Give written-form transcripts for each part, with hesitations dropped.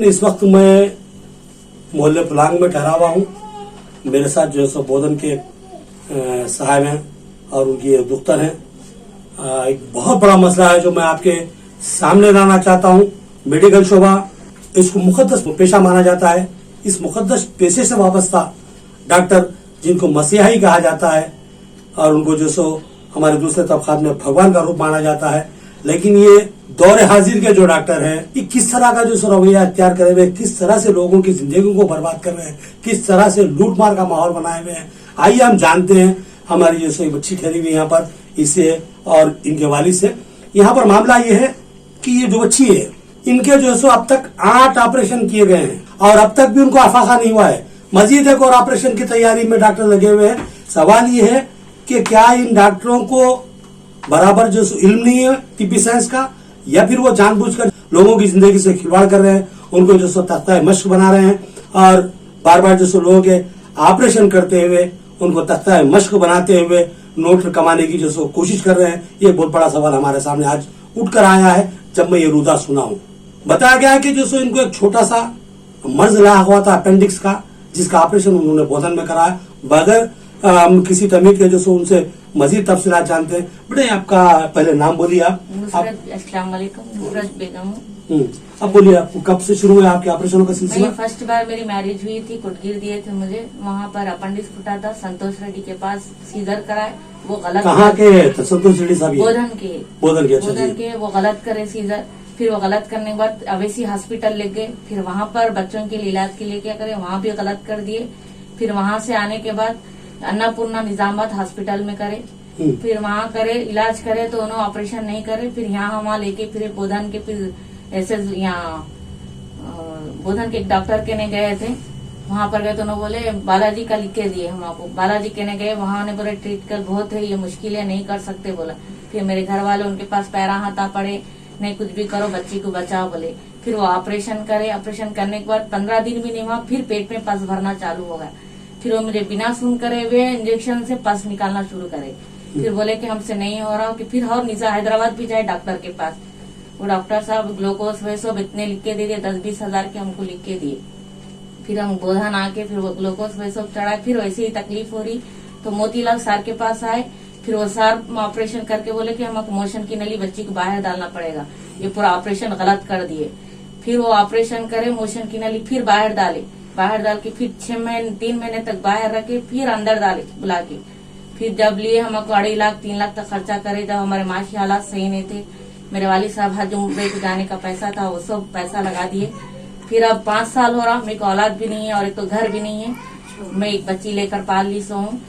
इस वक्त मैं मोहल्ले पुलांग में ठहरा हुआ हूँ। मेरे साथ जो है सो बोधन के साहब हैं और उनकी दुख्तर हैं। एक बहुत बड़ा मसला है जो मैं आपके सामने लाना चाहता हूँ। मेडिकल शोभा इसको मुकद्दस पेशा माना जाता है। इस मुकद्दस पेशे से वाबस्ता डॉक्टर जिनको मसीहाई कहा जाता है और उनको जो सो हमारे दूसरे तबकात में भगवान का रूप माना जाता है, लेकिन ये दौरे हाजिर के जो डॉक्टर हैं ये किस तरह का जो रवैया अख्तियार करे हुए, किस तरह से लोगों की जिंदगी को बर्बाद कर रहे हैं, किस तरह से लूटमार का माहौल बनाए हुए हैं। आइए हम जानते हैं। हमारी जो सो बच्ची ठहरी हुई यहाँ पर इससे और इनके वालिद से। यहाँ पर मामला ये है कि ये जो बच्ची है इनके जो सो अब तक 8 ऑपरेशन किए गए हैं और अब तक भी उनको आफाका नहीं हुआ है। मजीद एक और ऑपरेशन की तैयारी में डॉक्टर लगे हुए हैं। सवाल ये है कि क्या इन डॉक्टरों को बराबर जो इल्म नहीं है तिब्बी साइंस का, या फिर वो जानबूझकर लोगों की जिंदगी से खिलवाड़ कर रहे हैं, उनको जो सो तख्ता मश्क बना रहे हैं और बार बार जो सो लोगों के ऑपरेशन करते हुए उनको तख्ता मश्क बनाते हुए नोट कमाने की जो सो कोशिश कर रहे हैं। ये बहुत बड़ा सवाल हमारे सामने आज उठकर आया है जब मैं ये रुदा सुना हूँ। बताया गया है कि जो सो इनको एक छोटा सा मर्ज लगा हुआ था अपेंडिक्स का, जिसका ऑपरेशन उन्होंने बोधन में कराया बगैर किसी तमीज के। जो सो उनसे मजीद तफसीलात जानते हैं। बेटे आपका पहले नाम बोलिए। अस्सलाम वालेकुम, नुसरत बेगम हूँ। अब बोलिए आपको कब से शुरू हुआ आपके ऑपरेशनों का सिलसिला? फर्स्ट बार मेरी मैरिज हुई थी, कुटगिर दिए थे मुझे, वहाँ पर अपेंडिक्स फुटा था, संतोष रेड्डी के पास सीजर कराए, वो गलत। कहाँ के संतोष रेड्डी साहब? बोधन के। बोधन के, अच्छा बोधन के वो गलत करे सीजर। फिर वो गलत करने के बाद अवेसी हॉस्पिटल ले गए, फिर वहाँ पर बच्चों के लिए इलाज के लिए क्या करे, वहाँ भी गलत कर दिए। फिर वहाँ से आने के बाद अन्नपूर्णा निजामाबाद हॉस्पिटल में करे, फिर वहाँ करे इलाज करे तो उन्होंने ऑपरेशन नहीं करे। फिर यहाँ वहाँ लेके फिर बोधन के, फिर ऐसे यहाँ बोधन के एक डॉक्टर के ने गए थे, वहाँ पर गए तो उन्होंने बोले बालाजी का लिख के दिए हम आपको। बालाजी के ने गए, वहाँ उन्हें बोले ट्रीटमेंट बहुत है, ये मुश्किल है, नहीं कर सकते बोला। फिर मेरे घर वाले उनके पास पैरा हाथा पड़े, नहीं कुछ भी करो बच्ची को बचाओ बोले। फिर वो ऑपरेशन करे, ऑपरेशन करने के बाद 15 दिन भी नहीं हुआ, फिर पेट में पस भरना चालू हो गया। फिर वो मुझे बिना सुन करे हुए इंजेक्शन से पस निकालना शुरू करे। फिर बोले कि हमसे नहीं हो रहा, कि फिर और निजा हैदराबाद भी जाए डॉक्टर के पास। वो डॉक्टर साहब ग्लूकोज वे सब इतने लिख के दे दिए, 10-20 हजार के हमको लिख के दिए। फिर हम बोधन आके फिर वो ग्लूकोज वे सब चढ़ाए। फिर वैसे ही तकलीफ हो रही तो मोतीलाल सर के पास आए। फिर वो सर ऑपरेशन करके बोले कि हमको मोशन की नली बच्ची को बाहर डालना पड़ेगा, ये पूरा ऑपरेशन गलत कर दिए। फिर वो ऑपरेशन करे, मोशन की नली फिर बाहर डाले, बाहर डाल के फिर 3 महीने तक बाहर रखे, फिर अंदर डाले बुला के। फिर जब लिए हमको 2.5 लाख 3 लाख तक खर्चा करे, जब हमारे माशी हालात सही नहीं थे। मेरे वाली साहब हज उम्र को जाने का पैसा था, वो सब पैसा लगा दिए। फिर अब 5 साल हो रहा, मेरे को औलाद भी नहीं है और एक तो घर भी नहीं है, मैं एक बच्ची लेकर पाल ली सो हूँ।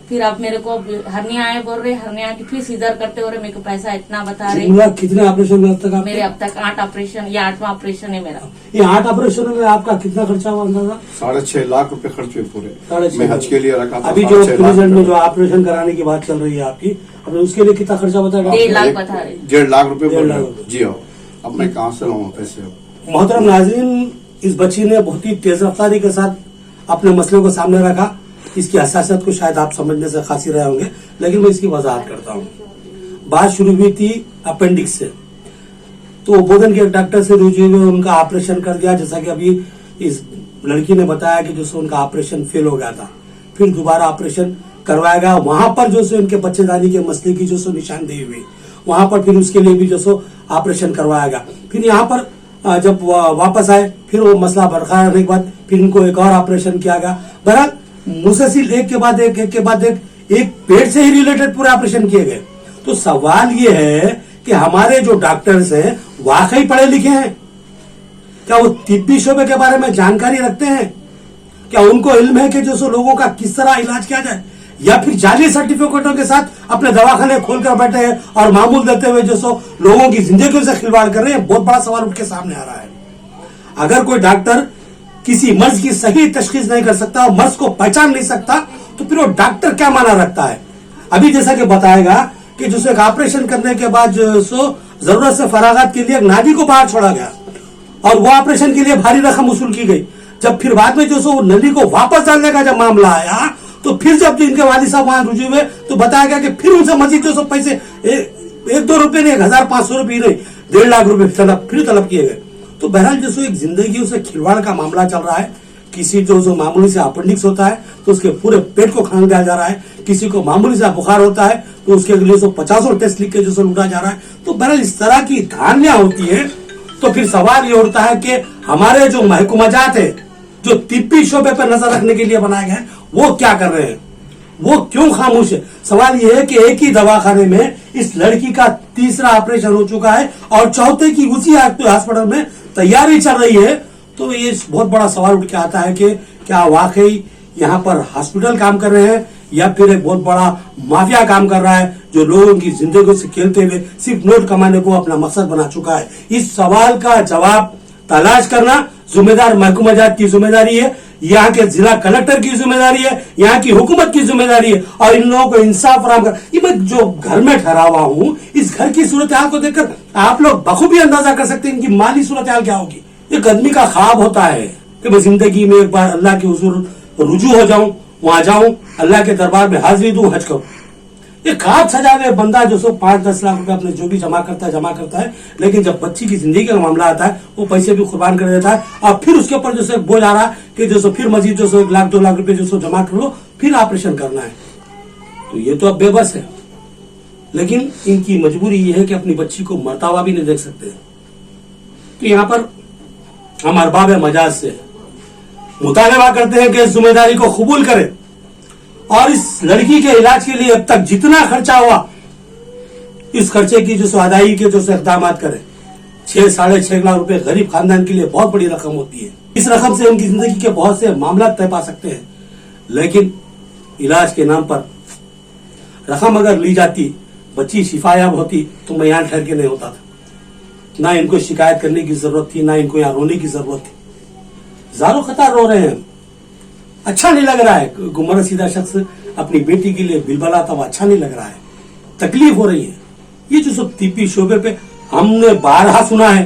फिर अब मेरे को हरनिया आए बोल रहे, हरनिया की फिर सीजर करते हो रहे, मेरे को पैसा इतना बता रहे। कितने ऑपरेशन अब तक? मेरे अब तक 8 ऑपरेशन, ये 8वां ऑपरेशन है मेरा। ये 8 ऑपरेशन में आपका कितना खर्चा हुआ अंदाजा? 6.5 लाख रुपए खर्च हुए पूरे। 6.5 मैं हज के लिए रखा था। अभी जो प्रेजेंट में जो ऑपरेशन कराने की बात चल रही है आपकी, अब उसके लिए कितना खर्चा बता रहे? 1.5 लाख बता रहे। 1.5 लाख रुपए जी हाँ। अब मैं कहाँ से लाऊं पैसे? मोहतरम नाज़रीन, इस बच्ची ने बहुत ही तेज रफ्तारी के साथ अपने मसले को सामने रखा। इसकी हसासियत को शायद आप समझने से खासी रहे होंगे, लेकिन मैं इसकी वजाहत करता हूँ। बात शुरू हुई थी अपेंडिक्स से, तो बोधन के एक डॉक्टर से रुझे हुए उनका ऑपरेशन कर दिया। जैसा कि अभी इस लड़की ने बताया कि जो उनका ऑपरेशन फेल हो गया था, फिर दोबारा ऑपरेशन करवाया गया। वहां पर जो उनके बच्चेदानी के मसले की जो निशानदेही हुई, वहां पर फिर उसके लिए भी जो ऑपरेशन करवाया गया। फिर यहाँ पर जब वापस आए, फिर वो मसला बरकरार रहने के बाद फिर इनको एक और ऑपरेशन किया गया। बहरहाल मुसलसिल एक के बाद एक पेट से ही रिलेटेड पूरे ऑपरेशन किए गए। तो सवाल ये है कि हमारे जो डॉक्टर्स हैं वाकई पढ़े लिखे हैं क्या? वो तिब्बी शोबे के बारे में जानकारी रखते हैं क्या? उनको इल्म है कि जो लोगों का किस तरह इलाज किया जाए, या फिर जाली सर्टिफिकेटों के साथ अपने दवाखाने खोलकर बैठे हैं और मामूल देते हुए जो लोगों की जिंदगी से खिलवाड़ कर रहे हैं? बहुत बड़ा सवाल उठ के सामने आ रहा है। अगर कोई डॉक्टर किसी मर्ज की सही तशखीस नहीं कर सकता और मर्ज को पहचान नहीं सकता, तो फिर वो डॉक्टर क्या माना रखता है? अभी जैसा कि बताएगा कि जो एक ऑपरेशन करने के बाद जो जरूरत से फरागात के लिए एक नादी को बाहर छोड़ा गया और वो ऑपरेशन के लिए भारी रकम वसूल की गई। जब फिर बाद में जो नली को वापस डालने का जब मामला आया, तो फिर जब इनके वालिद साहब वहां रुझे हुए तो बताया गया कि फिर उनसे मजीद जो पैसे 1-2 रुपए नहीं, 1,500 रुपये नहीं, 1.5 लाख रुपए फिर तलब किए गए। तो बहरहाल जो एक जिंदगी से खिलवाड़ का मामला चल रहा है। किसी जो मामूली से अपेंडिक्स होता है तो उसके पूरे पेट को खाना दिया जा रहा है, किसी को मामूली से बुखार होता है तो उसके लिए 50 टेस्ट लिख के जो लूटा जा रहा है। तो बहरहाल इस तरह की कहानियां होती है। तो फिर सवाल ये उठता है कि हमारे जो महकुमाजात है, जो तिब्बी शोबे पर नजर रखने के लिए बनाए गए, वो क्या कर रहे हैं, वो क्यों खामोश है। सवाल यह है कि एक ही दवाखाने में इस लड़की का तीसरा ऑपरेशन हो चुका है और चौथे की उसी हॉस्पिटल में तैयारी चल रही है। तो ये बहुत बड़ा सवाल उठ के आता है कि क्या वाकई यहाँ पर हॉस्पिटल काम कर रहे हैं या फिर एक बहुत बड़ा माफिया काम कर रहा है जो लोगों की जिंदगी से खेलते हुए सिर्फ नोट कमाने को अपना मकसद बना चुका है। इस सवाल का जवाब तलाश करना जिम्मेदार महकुमाजात की जिम्मेदारी है, यहाँ के जिला कलेक्टर की जिम्मेदारी है, यहाँ की हुकूमत की जिम्मेदारी है और इन लोगों को इंसाफ फराहम कर। ये मैं जो घर में ठहरा हुआ हूँ, इस घर की सूरत हाल को देखकर आप लोग बखूबी अंदाजा कर सकते हैं इनकी माली सूरत हाल क्या होगी। एक आदमी का ख्वाब होता है कि मैं जिंदगी में एक बार अल्लाह के हुजूर रुजू हो जाऊं, वहां जाऊं, अल्लाह के दरबार में हाजिरी दूं, हज करूं। ये ख्वाब सजा हुए बंदा जो 5-10 लाख रुपए अपने जो भी जमा करता है, लेकिन जब बच्ची की जिंदगी का मामला आता है वो पैसे भी कुर्बान कर देता है और फिर उसके ऊपर जो बोझ आ रहा है कि फिर मजीद 1 लाख 2 लाख रुपए जमा कर लो, फिर ऑपरेशन करना है। तो ये तो अब बेबस है, लेकिन इनकी मजबूरी ये है कि अपनी बच्ची को मरता हुआ भी नहीं देख सकते। तो यहाँ पर हम अरबाब मजाज से मुतालबा करते हैं कि इस जिम्मेदारी को कबूल करें और इस लड़की के इलाज के लिए अब तक जितना खर्चा हुआ, इस खर्चे की जो अदायगी के जो इकदाम करें। 6-6.5 लाख रुपए गरीब खानदान के लिए बहुत बड़ी रकम होती है। इस रकम से उनकी जिंदगी के बहुत से मामला तय पा सकते हैं, लेकिन इलाज के नाम पर रकम अगर ली जाती, बच्ची शिफायाब होती तो मैं यहाँ ठहर के नहीं होता था। ना इनको शिकायत करने की जरूरत थी, ना इनको यहाँ रोने की जरूरत थी। जारो कतार रो रहे हैं, अच्छा नहीं लग रहा है। गुमरा सीधा शख्स अपनी बेटी के लिए बिलबला था, अच्छा नहीं लग रहा है, तकलीफ हो रही है। ये जो सब तिब्बी शोबे पे हमने बारहा सुना है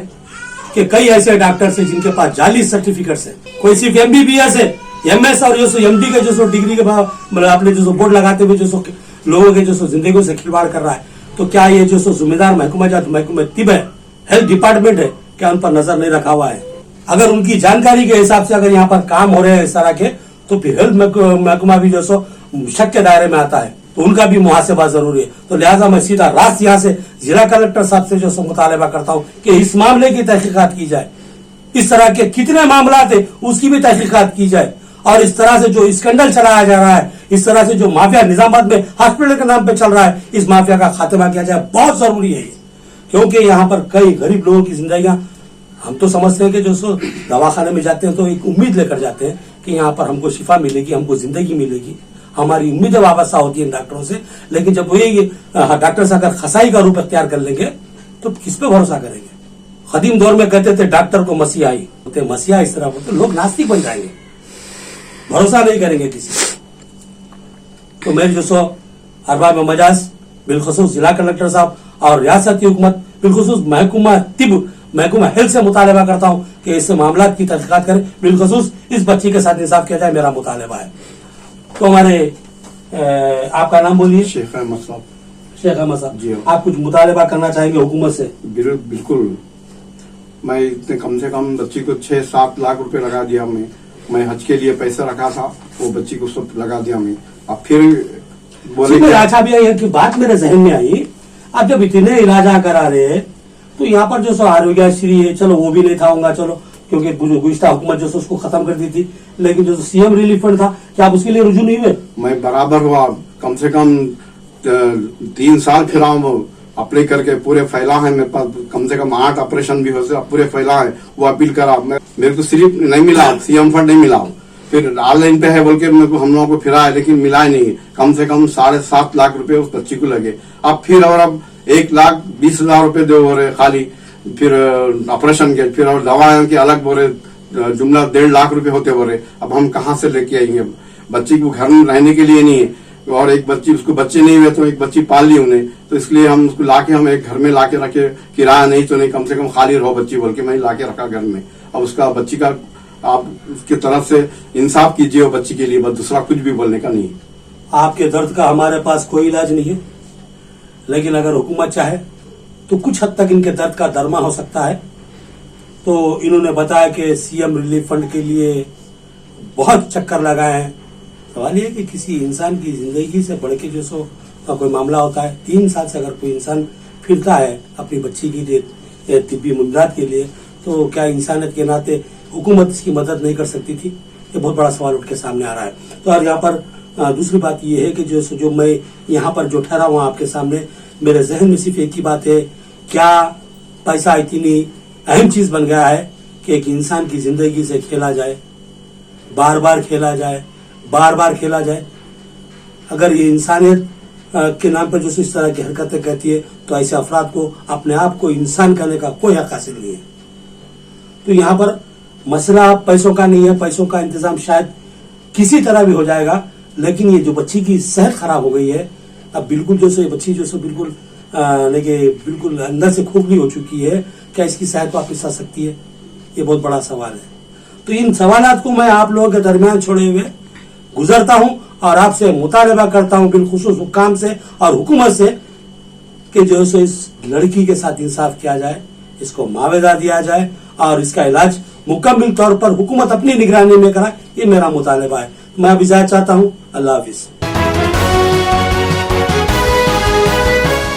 कि कई ऐसे डॉक्टर्स हैं जिनके पास जाली सर्टिफिकेट्स है, कोई सिर्फ MBBS है, MS और जो MD के जो डिग्री के मतलब अपने जो बोर्ड लगाते हुए जो लोगों के जो जिंदगी से खिलवाड़ कर रहा है। तो क्या ये जो जिम्मेदार महकमा तिब है, हेल्थ डिपार्टमेंट है, क्या उन पर नजर नहीं रखा हुआ है? अगर उनकी जानकारी के हिसाब से अगर यहाँ पर काम हो रहे हैं इस तरह के, तो फिर हेल्थ महकमा भी जो शक के दायरे में आता है, तो उनका भी मुहासेबा जरूरी है। तो लिहाजा मैं सीधा रास्त यहाँ से जिला कलेक्टर साहब से जो मुतालबा करता हूँ कि इस मामले की तहकीकात की जाए, इस तरह के कितने मामला थे उसकी भी तहकीकात की जाए और इस तरह से जो स्कैंडल चलाया जा रहा है, इस तरह से जो माफिया निजामाबाद में हॉस्पिटल के नाम पे चल रहा है, इस माफिया का खात्मा किया जाए। बहुत जरूरी है, क्योंकि यहाँ पर कई गरीब लोगों की जिंदगियां, हम तो समझते हैं कि जो दवाखाने में जाते हैं तो एक उम्मीद लेकर जाते हैं कि यहाँ पर हमको शिफा मिलेगी, हमको जिंदगी मिलेगी, हमारी उम्मीदें वाबस्ता होती है डॉक्टरों से। लेकिन जब वही डॉक्टर से अगर खसाई का रूप अख्तियार कर लेंगे तो किस पे भरोसा करेंगे? कदीम दौर में कहते थे डॉक्टर को मसीहाई होते, मसीहा इस तरह होते, लोग नास्तिक बन जाएंगे, भरोसा नहीं करेंगे किसी। तो मेरे जो अरबाब मजाज बिलखुसूस जिला कलेक्टर साहब और रियासती हुकूमत बिलखुसूस महकमा हेल्थ से मुतालबा करता हूँ कि इस मामला की तहकीकात करें, बिलखुसूस इस बच्ची के साथ इंसाफ किया जाए, मेरा मुतालबा है। तो हमारे आपका नाम बोलिए। शेख अहमद साहब। शेख अहमद साहब जी, आप कुछ मुतालबा करना चाहेंगे हुकूमत से? बिल्कुल। मैं इतने कम से कम बच्ची को 6-7 लाख रुपए लगा दिया। मैं हज के लिए पैसा रखा था, वो बच्ची को सब लगा दिया मैं। अब फिर बोले अच्छा भी आई कि बात मेरे जहन में आई, आप जब इतने इलाजा करा रहे तो यहाँ पर जो आरोग्यश्री है, चलो वो भी नहीं था होगा, चलो क्योंकि गुज़िश्ता हुकूमत जो उसको खत्म कर दी थी, लेकिन जो CM रिलीफ फंड था, क्या आप उसके लिए रुजू नहीं हुए? मैं बराबर हुआ, कम से कम 3 साल फिर अप्लाई करके पूरे फैला है मेरे पास, कम से कम 8 ऑपरेशन भी हो सकते, पूरे फैला है। वो अपील करा, मेरे को सिर्फ नहीं मिला, CM फंड नहीं मिला। फिर ऑनलाइन पे है बोल के मेरे को हम लोगों को फिरा है, लेकिन मिला ही नहीं। कम से कम 7.5 लाख रुपए उस बच्ची को लगे। अब 1,20,000 रुपए दो हो रहे खाली, फिर ऑपरेशन के, फिर और दवाओं के अलग बोल रहे, जुमला 1.5 लाख रुपए होते बोल रहे। अब हम कहाँ से लेके आएंगे? बच्ची को घर में रहने के लिए नहीं है, और एक बच्ची, उसको बच्चे नहीं हुए तो एक बच्ची पाल ली उन्हें, तो इसलिए हम उसको लाके हम एक घर में लाके रखे, किराया नहीं तो नहीं, कम से कम खाली रहो बच्ची बोल के मैं लाके रखा घर में। अब उसका बच्ची का आप उसकी तरफ से इंसाफ कीजिए बच्ची के लिए, बस दूसरा कुछ भी बोलने का नहीं। आपके दर्द का हमारे पास कोई इलाज नहीं है, लेकिन अगर हुकूमत चाहे तो कुछ हद तक इनके दर्द का दरमा हो सकता है। तो इन्होंने बताया कि सीएम रिलीफ फंड के लिए बहुत चक्कर लगाए हैं। सवाल ये है कि किसी इंसान की जिंदगी से बढ़ के जो सो कोई मामला होता है। 3 साल से अगर कोई इंसान फिरता है अपनी बच्ची की तिब्बी मुमदाद के लिए, तो क्या इंसानियत के नाते हुकूमत इसकी मदद नहीं कर सकती थी? ये बहुत बड़ा सवाल उठ के सामने आ रहा है। तो और यहाँ पर दूसरी बात ये है कि जो मैं यहाँ पर जो ठहरा हुआ आपके सामने, मेरे जहन में सिर्फ एक ही बात है, क्या पैसा इतनी अहम चीज बन गया है कि एक इंसान की जिंदगी से खेला जाए, बार बार खेला जाए, बार बार खेला जाए? अगर ये इंसानियत के नाम पर जो इस तरह की हरकतें कहती है, तो ऐसे अफराद को अपने आप को इंसान करने का कोई हक हासिल नहीं है। तो यहाँ पर मसला पैसों का नहीं है, पैसों का इंतजाम शायद किसी तरह भी हो जाएगा, लेकिन ये जो बच्ची की सेहत खराब हो गई है, अब बिल्कुल जो सो बच्ची जो सो बिल्कुल बिल्कुल अंदर से खोखली हो चुकी है, क्या इसकी सेहत वापस आ सकती है? ये बहुत बड़ा सवाल है। तो इन सवालात को मैं आप लोगों के दरमियान छोड़े हुए गुजरता हूं और आपसे मुतालबा करता हूं बिलखुसूस हुक्काम से और हुकूमत से कि जो सो इस लड़की के साथ इंसाफ किया जाए, इसको मुआवजा दिया जाए और इसका इलाज मुकम्मल तौर पर हुकूमत अपनी निगरानी में कराए। ये मेरा मुतालबा है। मैं अब इजाजत चाहता हूं। अल्लाह हाफिज।